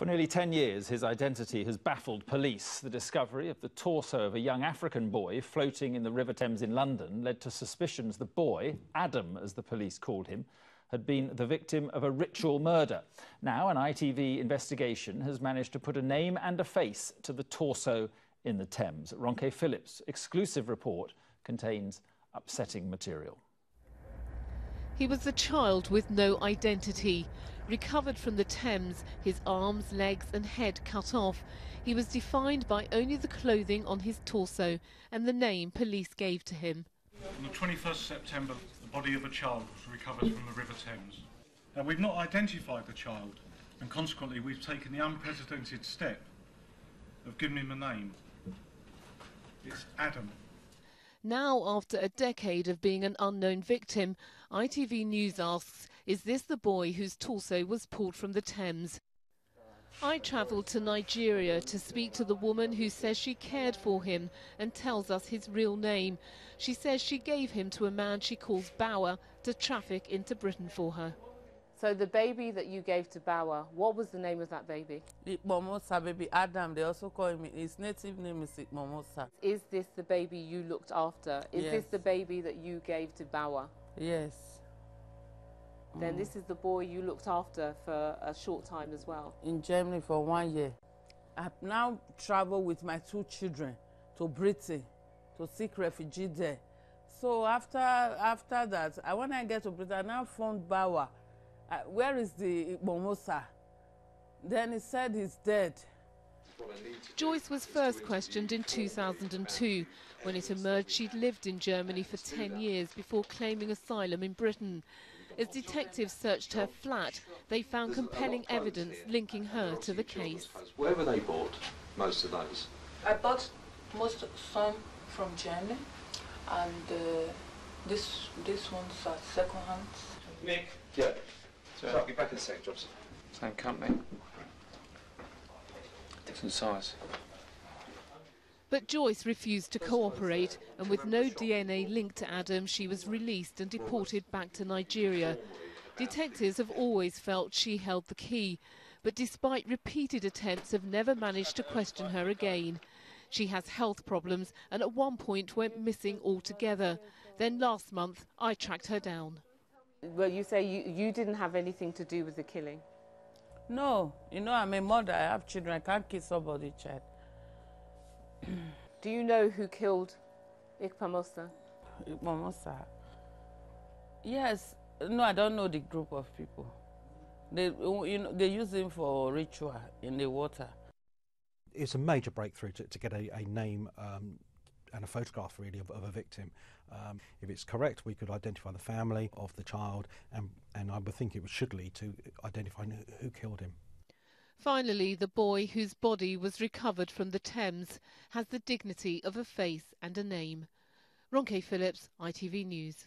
For nearly 10 years, his identity has baffled police. The discovery of the torso of a young African boy floating in the River Thames in London led to suspicions the boy, Adam as the police called him, had been the victim of a ritual murder. Now an ITV investigation has managed to put a name and a face to the torso in the Thames. Ronke Phillips' exclusive report contains upsetting material. He was a child with no identity. Recovered from the Thames, his arms, legs and head cut off. He was defined by only the clothing on his torso and the name police gave to him. On the 21st September, the body of a child was recovered from the River Thames. Now, we've not identified the child, and consequently we've taken the unprecedented step of giving him a name. It's Adam. Now, after a decade of being an unknown victim, ITV News asks, is this the boy whose torso was pulled from the Thames? I travelled to Nigeria to speak to the woman who says she cared for him and tells us his real name. She says she gave him to a man she calls Bauer to traffic into Britain for her. So the baby that you gave to Bauer, what was the name of that baby? Ikpomwosa, baby Adam. They also call him, his native name is Ikpomwosa. Is this the baby you looked after? Is Yes. this the baby that you gave to Bauer? Yes. Then this is the boy you looked after for a short time as well. In Germany for 1 year. I've now traveled with my 2 children to Britain to seek refugee there. So after that, when I get to Britain, I now found Bauer. Where is the Ikpomwosa? Then he said he's dead. Joyce was first questioned in 2002. When it emerged she'd lived in Germany for 10 years before claiming asylum in Britain. As detectives searched her flat, they found compelling evidence linking her to the case. Where were they bought, most of those? I bought some from Germany, and this one's are second hand. Mick? Yeah. So I'll be back in a second, Jobson. Same company. Different size. But Joyce refused to cooperate, and with no DNA linked to Adam, she was released and deported back to Nigeria. Detectives have always felt she held the key, but despite repeated attempts have never managed to question her again. She has health problems and at one point went missing altogether. Then last month, I tracked her down. Well, you say you didn't have anything to do with the killing? No, you know, I'm a mother, I have children, I can't kill somebody's child. Do you know who killed Ikpomwosa? Ikpomwosa? Yes. No, I don't know the group of people. They use him for ritual in the water. It's a major breakthrough to get a name and a photograph, really, of a victim. If it's correct, we could identify the family of the child, and I would think it should lead to identifying who killed him. Finally, the boy whose body was recovered from the Thames has the dignity of a face and a name. Ronke Phillips, ITV News.